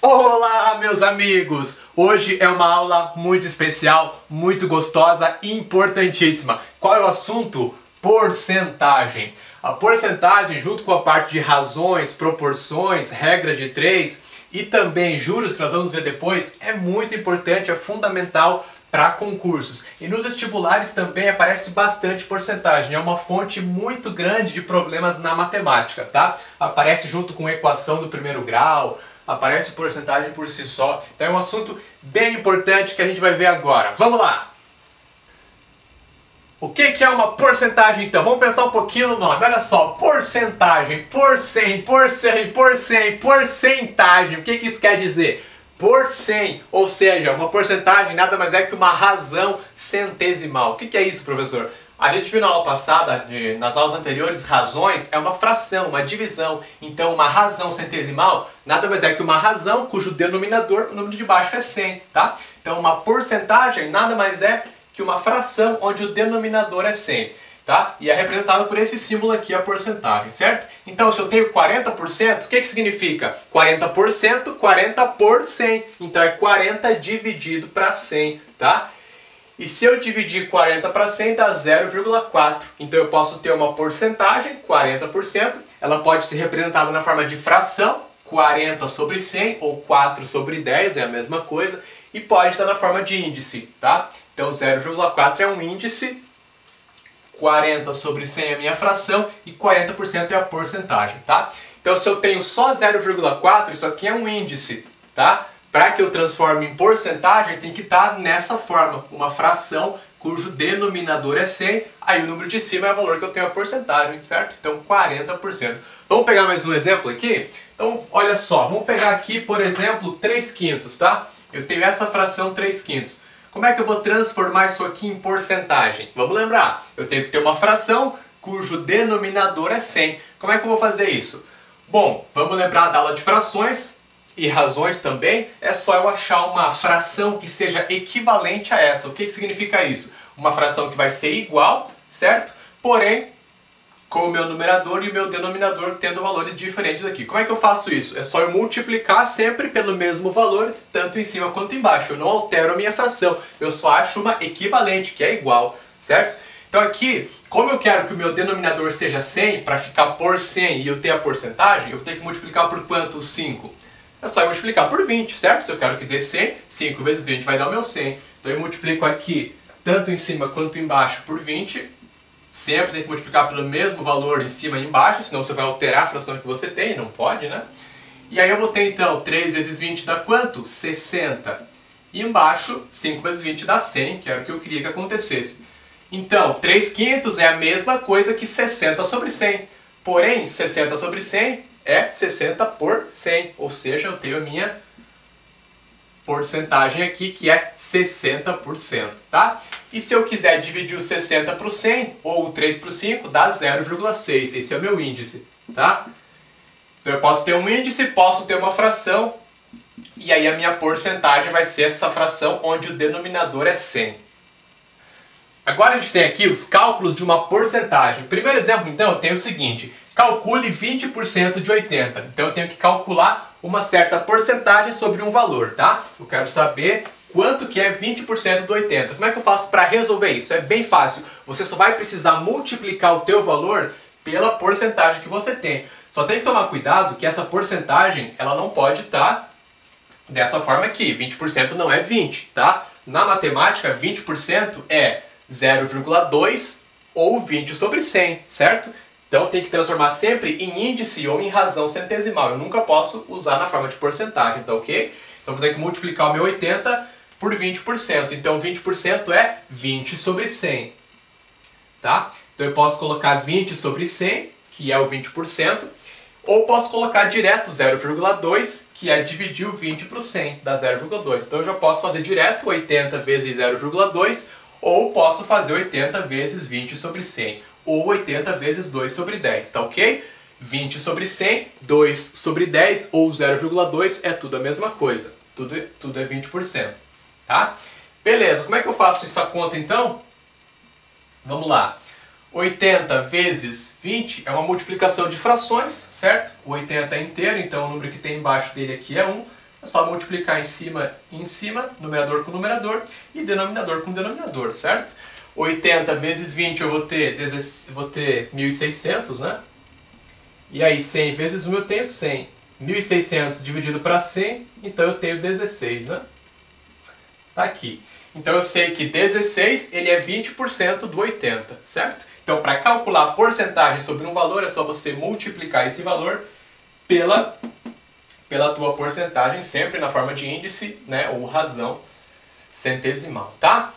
Olá, meus amigos! Hoje é uma aula muito especial, muito gostosa e importantíssima. Qual é o assunto? Porcentagem. A porcentagem, junto com a parte de razões, proporções, regra de 3 e também juros, que nós vamos ver depois, é muito importante, é fundamental para concursos. E nos vestibulares também aparece bastante porcentagem. É uma fonte muito grande de problemas na matemática, tá? Aparece junto com equação do primeiro grau, aparece porcentagem por si só. Então é um assunto bem importante que a gente vai ver agora. Vamos lá! O que é uma porcentagem então? Vamos pensar um pouquinho no nome. Olha só, porcentagem, por cem, porcentagem. O que isso quer dizer? Por 100, ou seja, uma porcentagem nada mais é que uma razão centesimal. O que é isso, professor? A gente viu na aula passada, nas aulas anteriores, razões é uma fração, uma divisão. Então uma razão centesimal nada mais é que uma razão cujo denominador, o número de baixo é 100, tá? Então uma porcentagem nada mais é que uma fração onde o denominador é 100. Tá? E é representado por esse símbolo aqui, a porcentagem, certo? Então, se eu tenho 40%, o que significa? 40%, 40 por 100. Então, é 40 dividido para 100, tá? E se eu dividir 40 para 100, dá 0,4. Então, eu posso ter uma porcentagem, 40%. Ela pode ser representada na forma de fração, 40 sobre 100, ou 4 sobre 10, é a mesma coisa. E pode estar na forma de índice, tá? Então, 0,4 é um índice. 40 sobre 100 é a minha fração e 40% é a porcentagem, tá? Então se eu tenho só 0,4, isso aqui é um índice, tá? Para que eu transforme em porcentagem tem que estar nessa forma, uma fração cujo denominador é 100, aí o número de cima é o valor que eu tenho a porcentagem, certo? Então 40%. Vamos pegar mais um exemplo aqui? Então olha só, vamos pegar aqui, por exemplo, 3/5, tá? Eu tenho essa fração 3/5. Como é que eu vou transformar isso aqui em porcentagem? Vamos lembrar, eu tenho que ter uma fração cujo denominador é 100. Como é que eu vou fazer isso? Bom, vamos lembrar da aula de frações e razões também. É só eu achar uma fração que seja equivalente a essa. O que significa isso? Uma fração que vai ser igual, certo? Porém, com o meu numerador e o meu denominador tendo valores diferentes aqui. Como é que eu faço isso? É só eu multiplicar sempre pelo mesmo valor, tanto em cima quanto embaixo. Eu não altero a minha fração, eu só acho uma equivalente, que é igual, certo? Então aqui, como eu quero que o meu denominador seja 100, para ficar por 100 e eu ter a porcentagem, eu vou ter que multiplicar por quanto? 5. É só eu multiplicar por 20, certo? Se eu quero que dê 100, 5 vezes 20 vai dar o meu 100. Então eu multiplico aqui, tanto em cima quanto embaixo, por 20. Sempre tem que multiplicar pelo mesmo valor em cima e embaixo, senão você vai alterar a fração que você tem, não pode, né? E aí eu vou ter então 3 vezes 20 dá quanto? 60. E embaixo, 5 vezes 20 dá 100, que era o que eu queria que acontecesse. Então, 3/5 é a mesma coisa que 60 sobre 100. Porém, 60 sobre 100 é 60 por 100, ou seja, eu tenho a minha porcentagem aqui, que é 60%, tá? E se eu quiser dividir o 60 por 100, ou o 3 por 5, dá 0,6. Esse é o meu índice, tá? Então eu posso ter um índice, posso ter uma fração, e aí a minha porcentagem vai ser essa fração onde o denominador é 100. Agora a gente tem aqui os cálculos de uma porcentagem. Primeiro exemplo, então, eu tenho o seguinte. Calcule 20% de 80. Então eu tenho que calcular uma certa porcentagem sobre um valor, tá? Eu quero saber quanto que é 20% do 80. Como é que eu faço para resolver isso? É bem fácil. Você só vai precisar multiplicar o teu valor pela porcentagem que você tem. Só tem que tomar cuidado que essa porcentagem, ela não pode estar dessa forma aqui. 20% não é 20, tá? Na matemática, 20% é 0,2 ou 20 sobre 100, certo? Então tem que transformar sempre em índice ou em razão centesimal. Eu nunca posso usar na forma de porcentagem, tá ok? Então vou ter que multiplicar o meu 80 por 20%. Então 20% é 20 sobre 100. Tá? Então eu posso colocar 20 sobre 100, que é o 20%. Ou posso colocar direto 0,2, que é dividir o 20 por 100, dá 0,2. Então eu já posso fazer direto 80 vezes 0,2, ou posso fazer 80 vezes 20 sobre 100. Ou 80 vezes 2 sobre 10, tá ok? 20 sobre 100, 2 sobre 10 ou 0,2 é tudo a mesma coisa. Tudo é 20%, tá? Beleza, como é que eu faço essa conta então? Vamos lá. 80 vezes 20 é uma multiplicação de frações, certo? O 80 é inteiro, então o número que tem embaixo dele aqui é 1. é só multiplicar em cima, numerador com numerador e denominador com denominador, certo? 80 vezes 20 eu vou ter 1.600, né? E aí 100 vezes 1 eu tenho 100. 1.600 dividido para 100, então eu tenho 16, né? Tá aqui. Então eu sei que 16 ele é 20% do 80, certo? Então para calcular a porcentagem sobre um valor é só você multiplicar esse valor pela tua porcentagem, sempre na forma de índice, né, ou razão centesimal, tá?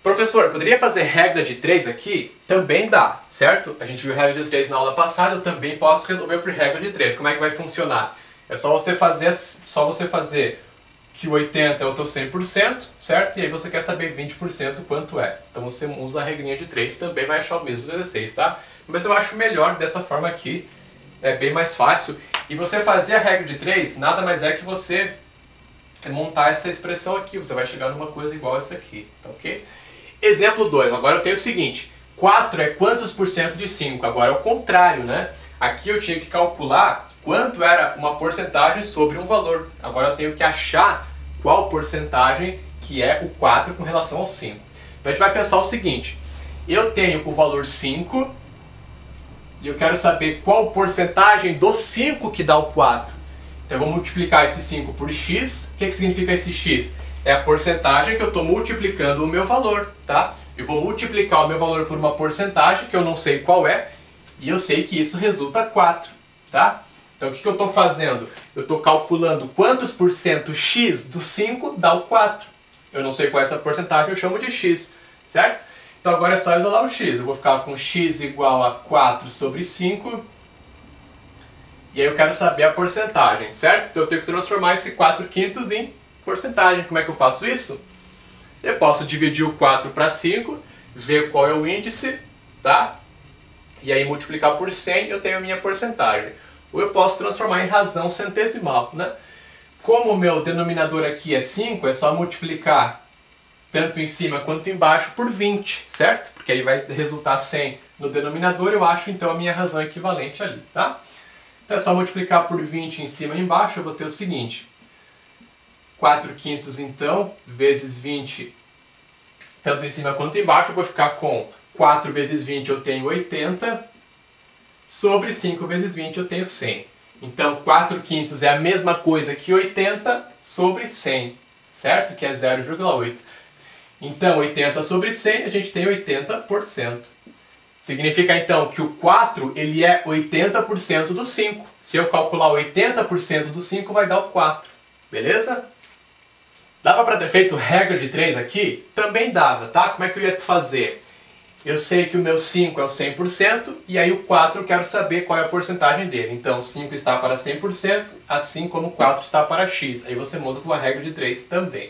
Professor, poderia fazer regra de 3 aqui? Também dá, certo? A gente viu regra de 3 na aula passada, eu também posso resolver por regra de 3. Como é que vai funcionar? É só você fazer que o 80 é o teu 100%, certo? E aí você quer saber 20% quanto é. Então você usa a regrinha de 3, também vai achar o mesmo 16, tá? Mas eu acho melhor dessa forma aqui, é bem mais fácil. E você fazer a regra de 3 nada mais é que você montar essa expressão aqui. Você vai chegar numa coisa igual essa aqui, tá ok? Exemplo 2. Agora eu tenho o seguinte. 4 é quantos por cento de 5? Agora é o contrário, né? Aqui eu tinha que calcular quanto era uma porcentagem sobre um valor. Agora eu tenho que achar qual porcentagem que é o 4 com relação ao 5. Então a gente vai pensar o seguinte. Eu tenho o valor 5 e eu quero saber qual porcentagem do 5 que dá o 4. Então eu vou multiplicar esse 5 por x. O que significa esse x? É a porcentagem que eu estou multiplicando o meu valor, tá? Eu vou multiplicar o meu valor por uma porcentagem que eu não sei qual é, e eu sei que isso resulta 4, tá? Então o que eu estou fazendo? Eu estou calculando quantos por cento x do 5 dá o 4. Eu não sei qual é essa porcentagem, eu chamo de x, certo? Então agora é só isolar o x. Eu vou ficar com x igual a 4 sobre 5. E aí eu quero saber a porcentagem, certo? Então eu tenho que transformar esse 4/5 em porcentagem. Como é que eu faço isso? Eu posso dividir o 4 para 5, ver qual é o índice, tá? E aí multiplicar por 100 eu tenho a minha porcentagem. Ou eu posso transformar em razão centesimal, né? Como o meu denominador aqui é 5, é só multiplicar tanto em cima quanto embaixo por 20, certo? Porque aí vai resultar 100 no denominador, eu acho então a minha razão equivalente ali, tá? Então é só multiplicar por 20 em cima e embaixo, eu vou ter o seguinte. 4/5 então, vezes 20, tanto em cima quanto embaixo, eu vou ficar com 4 vezes 20 eu tenho 80, sobre 5 vezes 20 eu tenho 100. Então 4/5 é a mesma coisa que 80 sobre 100, certo? Que é 0,8. Então 80 sobre 100 a gente tem 80%. Significa então que o 4 ele é 80% do 5. Se eu calcular 80% do 5 vai dar o 4. Beleza? Dava para ter feito regra de 3 aqui? Também dava, tá? Como é que eu ia fazer? Eu sei que o meu 5 é o 100% e aí o 4 eu quero saber qual é a porcentagem dele. Então 5 está para 100%, assim como 4 está para x. Aí você muda com a regra de 3 também.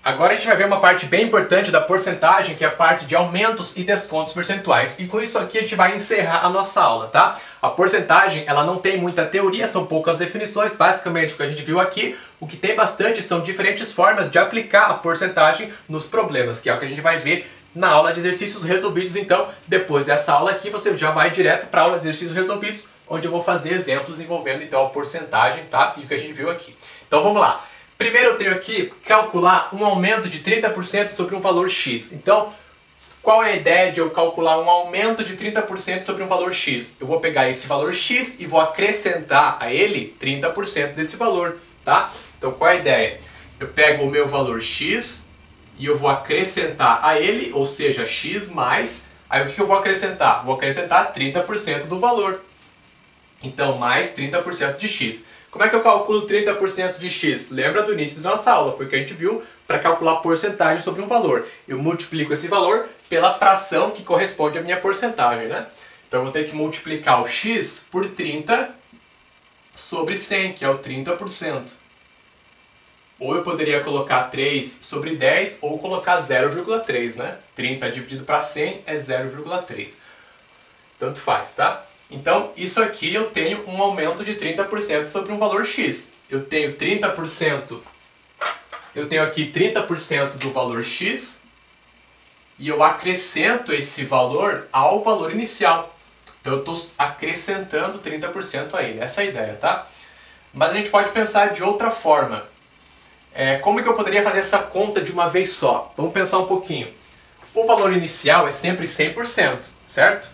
Agora a gente vai ver uma parte bem importante da porcentagem, que é a parte de aumentos e descontos percentuais. E com isso aqui a gente vai encerrar a nossa aula, tá? A porcentagem, ela não tem muita teoria, são poucas definições. Basicamente o que a gente viu aqui, o que tem bastante são diferentes formas de aplicar a porcentagem nos problemas, que é o que a gente vai ver na aula de exercícios resolvidos. Então, depois dessa aula aqui, você já vai direto para a aula de exercícios resolvidos, onde eu vou fazer exemplos envolvendo então a porcentagem, tá? E o que a gente viu aqui. Então vamos lá. Primeiro eu tenho aqui calcular um aumento de 30% sobre um valor x. Então, qual é a ideia de eu calcular um aumento de 30% sobre um valor x? Eu vou pegar esse valor x e vou acrescentar a ele 30% desse valor, tá? Então, qual é a ideia? Eu pego o meu valor x e eu vou acrescentar a ele, ou seja, x mais. Aí o que eu vou acrescentar? Vou acrescentar 30% do valor. Então, mais 30% de x. Como é que eu calculo 30% de x? Lembra do início da nossa aula, foi o que a gente viu para calcular porcentagem sobre um valor. Eu multiplico esse valor pela fração que corresponde à minha porcentagem, né? Então eu vou ter que multiplicar o x por 30 sobre 100, que é o 30%. Ou eu poderia colocar 3 sobre 10 ou colocar 0,3, né? 30 dividido para 100 é 0,3. Tanto faz, tá? Então, isso aqui eu tenho um aumento de 30% sobre um valor x. Eu tenho 30%, eu tenho aqui 30% do valor x e eu acrescento esse valor ao valor inicial. Então eu estou acrescentando 30% a ele, essa é a ideia, tá? Mas a gente pode pensar de outra forma. Como que eu poderia fazer essa conta de uma vez só? Vamos pensar um pouquinho. O valor inicial é sempre 100%, certo?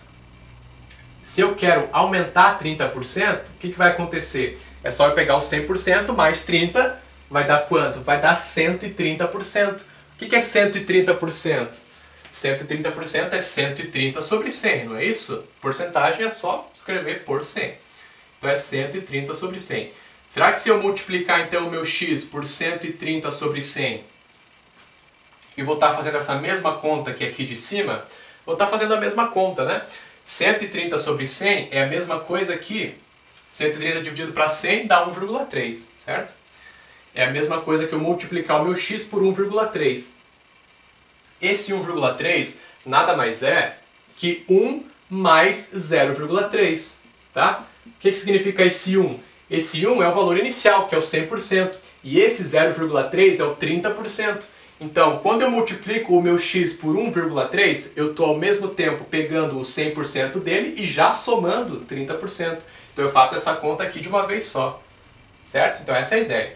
Se eu quero aumentar 30%, o que vai acontecer? É só eu pegar o 100% mais 30%, vai dar quanto? Vai dar 130%. O que é 130%? 130% é 130 sobre 100, não é isso? Porcentagem é só escrever por 100. Então é 130 sobre 100. Será que se eu multiplicar então o meu x por 130 sobre 100 e vou estar fazendo essa mesma conta que aqui de cima, vou estar fazendo a mesma conta, né? 130 sobre 100 é a mesma coisa que 130 dividido para 100 dá 1,3, certo? É a mesma coisa que eu multiplicar o meu x por 1,3. Esse 1,3 nada mais é que 1 mais 0,3, tá? O que significa esse 1? Esse 1 é o valor inicial, que é o 100%, e esse 0,3 é o 30%. Então, quando eu multiplico o meu x por 1,3, eu estou ao mesmo tempo pegando o 100% dele e já somando 30%. Então eu faço essa conta aqui de uma vez só, certo? Então essa é a ideia.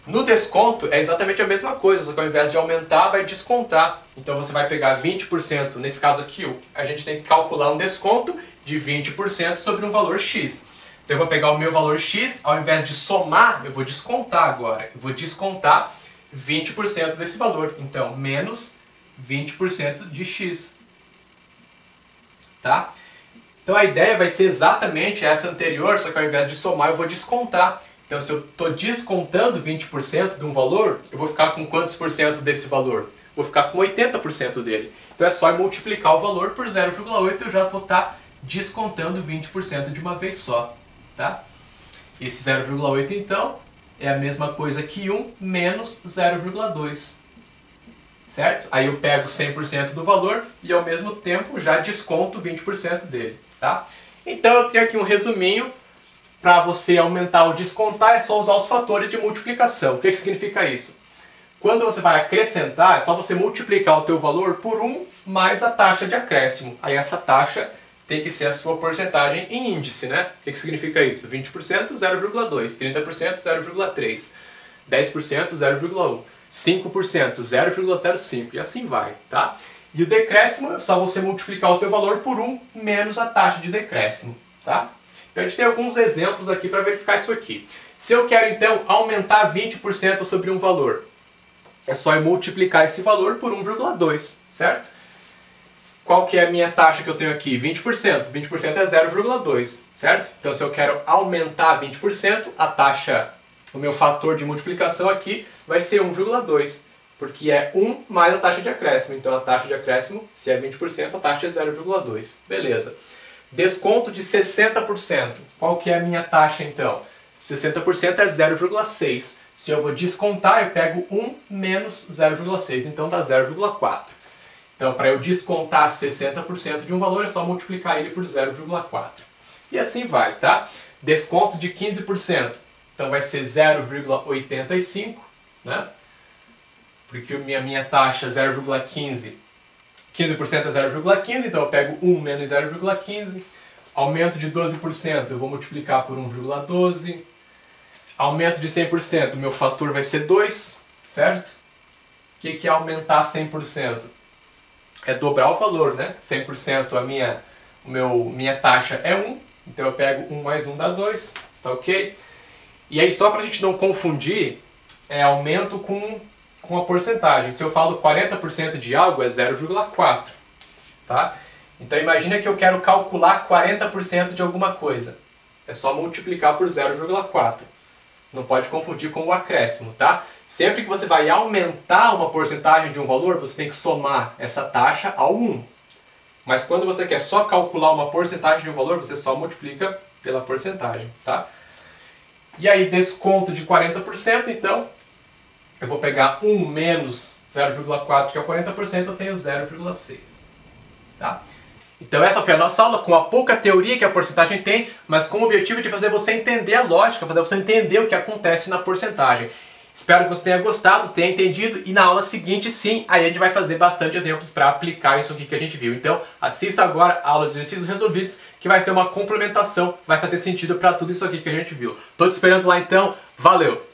No desconto é exatamente a mesma coisa, só que ao invés de aumentar, vai descontar. Então você vai pegar 20%, nesse caso aqui a gente tem que calcular um desconto de 20% sobre um valor x. Então eu vou pegar o meu valor x, ao invés de somar, eu vou descontar agora. Eu vou descontar 20% desse valor. Então, menos 20% de x. Tá? Então a ideia vai ser exatamente essa anterior, só que ao invés de somar, eu vou descontar. Então se eu estou descontando 20% de um valor, eu vou ficar com quantos por cento desse valor? Vou ficar com 80% dele. Então é só eu multiplicar o valor por 0,8 e eu já vou estar descontando 20% de uma vez só. Tá? Esse 0,8 então é a mesma coisa que 1 menos 0,2. Certo? Aí eu pego 100% do valor e ao mesmo tempo já desconto 20% dele. Tá? Então eu tenho aqui um resuminho. Para você aumentar ou descontar é só usar os fatores de multiplicação. O que significa isso? Quando você vai acrescentar, é só você multiplicar o teu valor por 1 mais a taxa de acréscimo. Aí essa taxa tem que ser a sua porcentagem em índice, né? O que significa isso? 20%, 0,2. 30%, 0,3. 10%, 0,1. 5%, 0,05. E assim vai, tá? E o decréscimo é só você multiplicar o teu valor por 1 menos a taxa de decréscimo, tá? Então a gente tem alguns exemplos aqui para verificar isso aqui. Se eu quero então aumentar 20% sobre um valor, é só eu multiplicar esse valor por 1,2, certo? Qual que é a minha taxa que eu tenho aqui? 20%. 20% é 0,2, certo? Então se eu quero aumentar 20%, a taxa, o meu fator de multiplicação aqui vai ser 1,2, porque é 1 mais a taxa de acréscimo. Então a taxa de acréscimo, se é 20%, a taxa é 0,2. Beleza. Desconto de 60%. Qual que é a minha taxa então? 60% é 0,6. Se eu vou descontar, eu pego 1 menos 0,6, então dá 0,4. Então, para eu descontar 60% de um valor, é só multiplicar ele por 0,4. E assim vai, tá? Desconto de 15%. Então vai ser 0,85, né? Porque a minha taxa é 0,15. 15% é 0,15, então eu pego 1 menos 0,15. Aumento de 12%, eu vou multiplicar por 1,12. Aumento de 100%, meu fator vai ser 2, certo? O que é aumentar 100%? É dobrar o valor, né? 100% minha taxa é 1, então eu pego 1 mais 1 dá 2, tá ok? E aí só para a gente não confundir, é aumento com a porcentagem. Se eu falo 40% de algo, é 0,4, tá? Então imagina que eu quero calcular 40% de alguma coisa. É só multiplicar por 0,4. Não pode confundir com o acréscimo, tá? Sempre que você vai aumentar uma porcentagem de um valor, você tem que somar essa taxa ao 1. Mas quando você quer só calcular uma porcentagem de um valor, você só multiplica pela porcentagem, tá? E aí desconto de 40%, então eu vou pegar 1 menos 0,4, que é o 40%, eu tenho 0,6. Tá? Então essa foi a nossa aula, com a pouca teoria que a porcentagem tem, mas com o objetivo de fazer você entender a lógica, fazer você entender o que acontece na porcentagem. Espero que você tenha gostado, tenha entendido, e na aula seguinte sim, aí a gente vai fazer bastante exemplos para aplicar isso aqui que a gente viu. Então assista agora a aula de exercícios resolvidos, que vai ser uma complementação, vai fazer sentido para tudo isso aqui que a gente viu. Tô te esperando lá então, valeu!